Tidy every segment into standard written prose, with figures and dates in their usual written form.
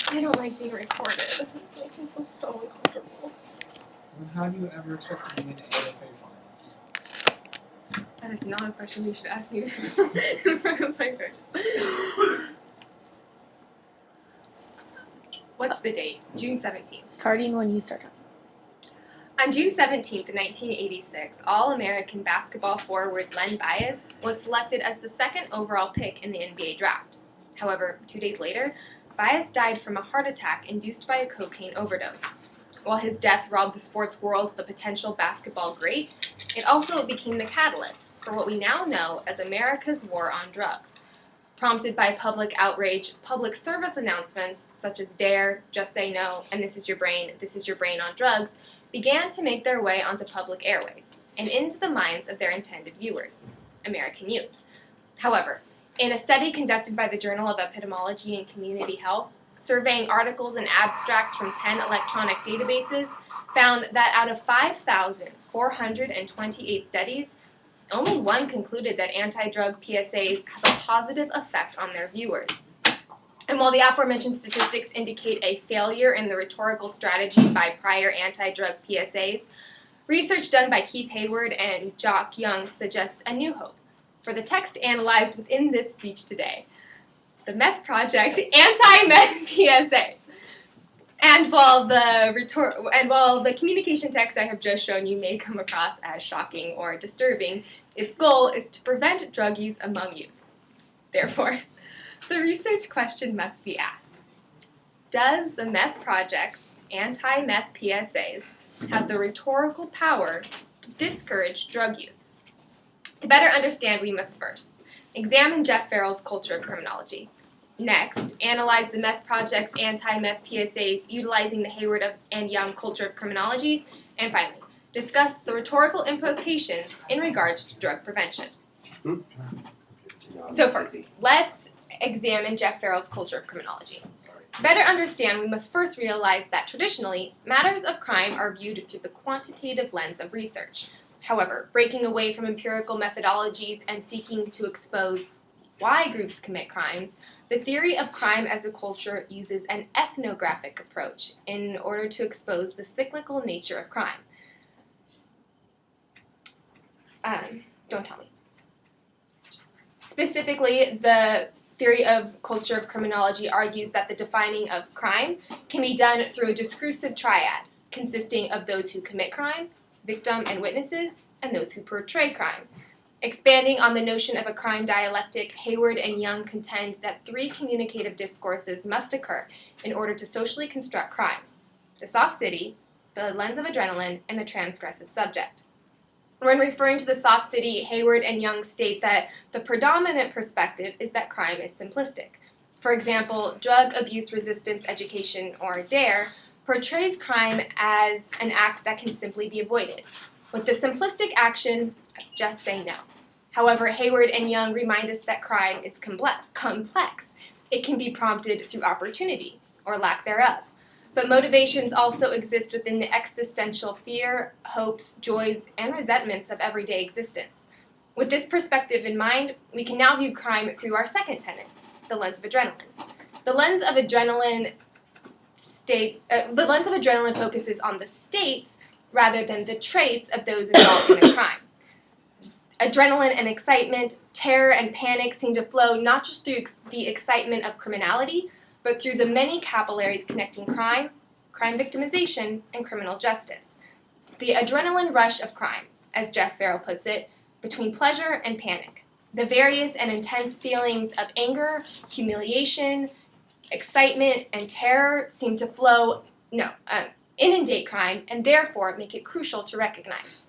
I don't like being recorded. This makes me feel so uncomfortable. Well, how do you ever expect to win AFA finals? That is not a question you should ask me in front of my coaches. What's the date? June 17th. Starting when you start talking. On June 17th, 1986, All-American basketball forward Len Bias was selected as the second overall pick in the NBA draft. However, 2 days later, Bias died from a heart attack induced by a cocaine overdose. While his death robbed the sports world of a potential basketball great, it also became the catalyst for what we now know as America's war on drugs. Prompted by public outrage, public service announcements such as DARE, Just Say No, and This Is Your Brain on drugs began to make their way onto public airways and into the minds of their intended viewers, American youth. However, in a study conducted by the Journal of Epidemiology and Community Health, surveying articles and abstracts from 10 electronic databases, found that out of 5,428 studies, only one concluded that anti-drug PSAs have a positive effect on their viewers. And while the aforementioned statistics indicate a failure in the rhetorical strategy by prior anti-drug PSAs, research done by Keith Hayward and Jock Young suggests a new hope for the text analyzed within this speech today. The Meth Project's anti-meth PSAs. And while the communication text I have just shown you may come across as shocking or disturbing, its goal is to prevent drug use among youth. Therefore, the research question must be asked: does the Meth Project's anti-meth PSAs have the rhetorical power to discourage drug use? To better understand, we must first examine Jeff Farrell's culture of criminology. Next, analyze the Meth Project's anti-meth PSAs utilizing the Hayward and Young culture of criminology. And finally, discuss the rhetorical implications in regards to drug prevention. So first, let's examine Jeff Farrell's culture of criminology. To better understand, we must first realize that traditionally, matters of crime are viewed through the quantitative lens of research. However, breaking away from empirical methodologies and seeking to expose why groups commit crimes, the theory of crime as a culture uses an ethnographic approach in order to expose the cyclical nature of crime. Don't tell me. Specifically, the theory of culture of criminology argues that the defining of crime can be done through a discursive triad consisting of those who commit crime, victim and witnesses, and those who portray crime. Expanding on the notion of a crime dialectic, Hayward and Young contend that three communicative discourses must occur in order to socially construct crime: the soft city, the lens of adrenaline, and the transgressive subject. When referring to the soft city, Hayward and Young state that the predominant perspective is that crime is simplistic. For example, Drug Abuse Resistance Education, or DARE, portrays crime as an act that can simply be avoided. With the simplistic action, just say no. However, Hayward and Young remind us that crime is complex. It can be prompted through opportunity, or lack thereof. But motivations also exist within the existential fear, hopes, joys, and resentments of everyday existence. With this perspective in mind, we can now view crime through our second tenet, the lens of adrenaline. The lens of adrenaline focuses on the states rather than the traits of those involved in a crime. Adrenaline and excitement, terror and panic seem to flow not just through the excitement of criminality, but through the many capillaries connecting crime, crime victimization, and criminal justice. The adrenaline rush of crime, as Jeff Farrell puts it, between pleasure and panic. The various and intense feelings of anger, humiliation, excitement, and terror seem to inundate crime, and therefore make it crucial to recognize.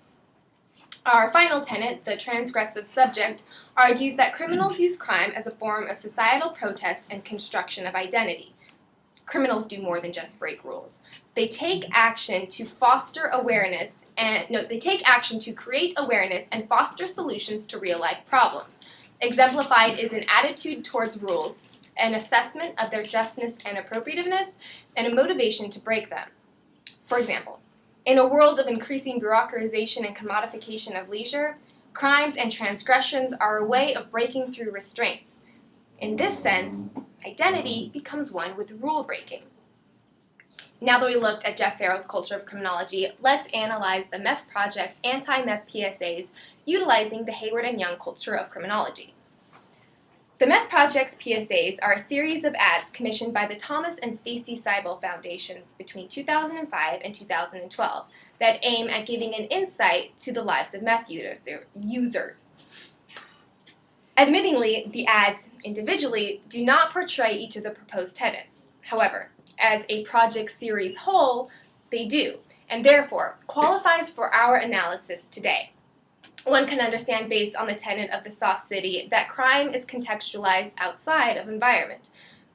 Our final tenet, the transgressive subject, argues that criminals use crime as a form of societal protest and construction of identity. Criminals do more than just break rules. They take action to foster awareness they take action to create awareness and foster solutions to real-life problems. Exemplified is an attitude towards rules, an assessment of their justness and appropriativeness, and a motivation to break them. For example, in a world of increasing bureaucratization and commodification of leisure, crimes and transgressions are a way of breaking through restraints. In this sense, identity becomes one with rule breaking. Now that we looked at Jeff Farrell's culture of criminology, let's analyze the Meth Project's anti-meth PSAs utilizing the Hayward and Young culture of criminology. The Meth Project's PSAs are a series of ads commissioned by the Thomas and Stacy Seibel Foundation between 2005 and 2012 that aim at giving an insight to the lives of meth users. Admittingly, the ads individually do not portray each of the proposed tenets. However, as a project series whole, they do, and therefore qualifies for our analysis today. One can understand based on the tenet of the soft city that crime is contextualized outside of environment.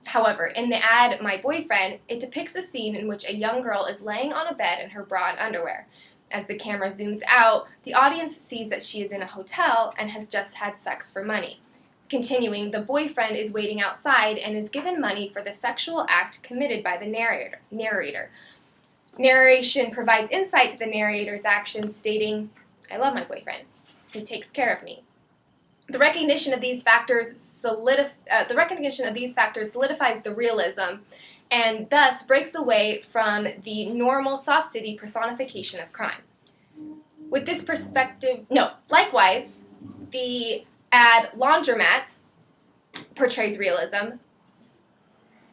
However, in the ad My Boyfriend, it depicts a scene in which a young girl is laying on a bed in her bra and underwear. As the camera zooms out, the audience sees that she is in a hotel and has just had sex for money. Continuing, the boyfriend is waiting outside and is given money for the sexual act committed by the narrator. Narration provides insight to the narrator's actions, stating, "I love my boyfriend. He takes care of me." The recognition of these factors solidifies the realism and thus breaks away from the normal soft city personification of crime. With this perspective, likewise, the ad Laundromat portrays realism,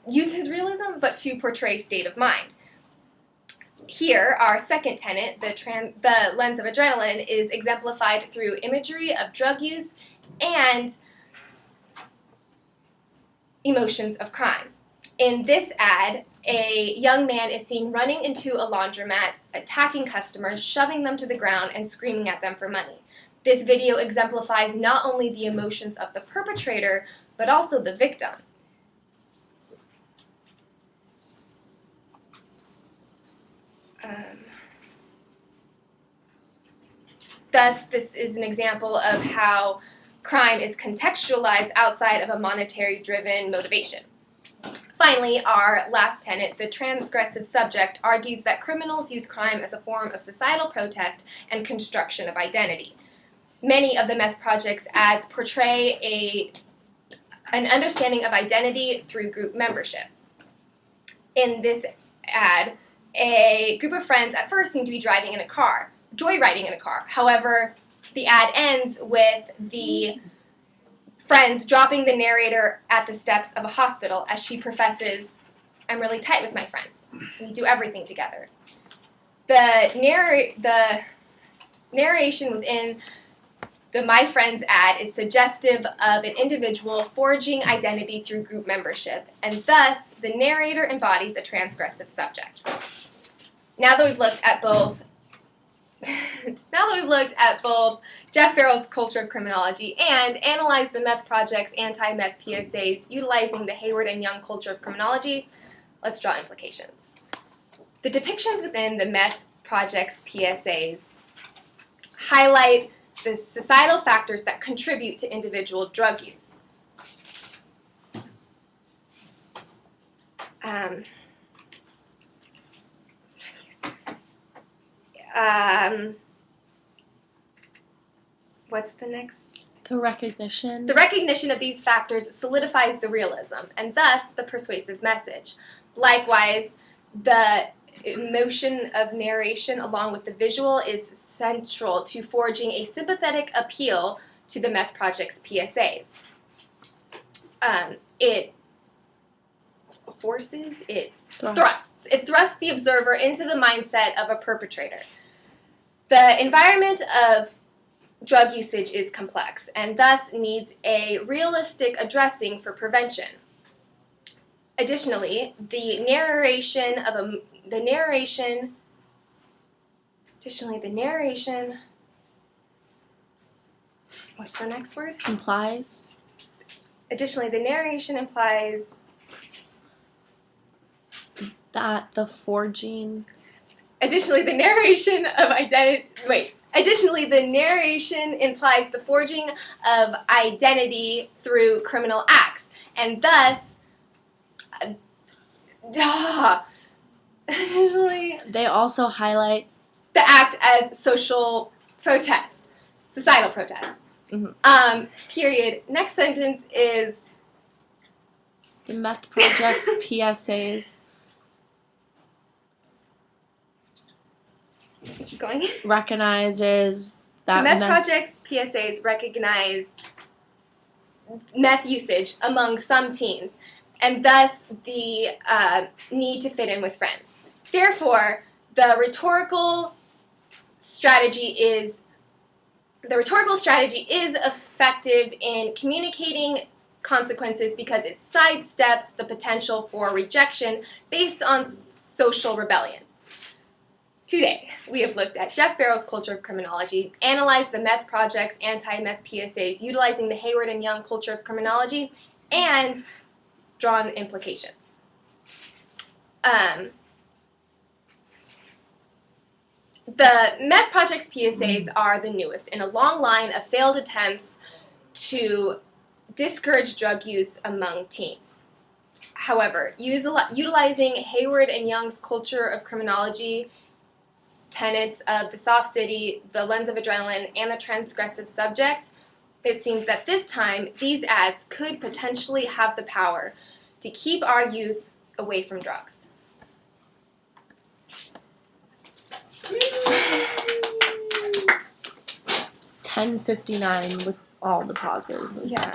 uses realism, but to portray state of mind. Here, our second tenet, the lens of adrenaline, is exemplified through imagery of drug use and emotions of crime. In this ad, a young man is seen running into a laundromat, attacking customers, shoving them to the ground, and screaming at them for money. This video exemplifies not only the emotions of the perpetrator, but also the victim. Thus, this is an example of how crime is contextualized outside of a monetary-driven motivation. Finally, our last tenet, the transgressive subject, argues that criminals use crime as a form of societal protest and construction of identity. Many of the Meth Project's ads portray an understanding of identity through group membership. In this ad, a group of friends at first seem to be joyriding in a car. However, the ad ends with the friends dropping the narrator at the steps of a hospital as she professes, "I'm really tight with my friends. We do everything together." The narration within the My Friends ad is suggestive of an individual forging identity through group membership, and thus the narrator embodies a transgressive subject. Now that we've looked at both Jeff Farrell's culture of criminology and analyzed the Meth Project's anti-meth PSAs utilizing the Hayward and Young culture of criminology, let's draw implications. The depictions within the Meth Project's PSAs highlight the societal factors that contribute to individual drug use. What's the next? The recognition. The recognition of these factors solidifies the realism, and thus the persuasive message. Likewise, the emotion of narration along with the visual is central to forging a sympathetic appeal to the Meth Project's PSAs. It thrusts the observer into the mindset of a perpetrator. The environment of drug usage is complex and thus needs a realistic addressing for prevention. Additionally, the narration, what's the next word? Implies. Additionally, the narration implies that the forging. Additionally, the narration implies the forging of identity through criminal acts, and thus, additionally, they also highlight the act as social protest, societal protest. Mm-hmm. Period. Next sentence is The Meth Project's PSAs Keep going. recognizes that The Meth Project's PSAs recognize meth usage among some teens, and thus the need to fit in with friends. Therefore, the rhetorical strategy is effective in communicating consequences because it sidesteps the potential for rejection based on social rebellion. Today, we have looked at Jeff Barrow's culture of criminology, analyzed the Meth Project's anti-meth PSAs utilizing the Hayward and Young culture of criminology, and drawn implications. The Meth Project's PSAs are the newest in a long line of failed attempts to discourage drug use among teens. However, utilizing Hayward and Young's culture of criminology tenets of the soft city, the lens of adrenaline, and the transgressive subject, it seems that this time these ads could potentially have the power to keep our youth away from drugs. 10:59 with all the pauses. Yeah.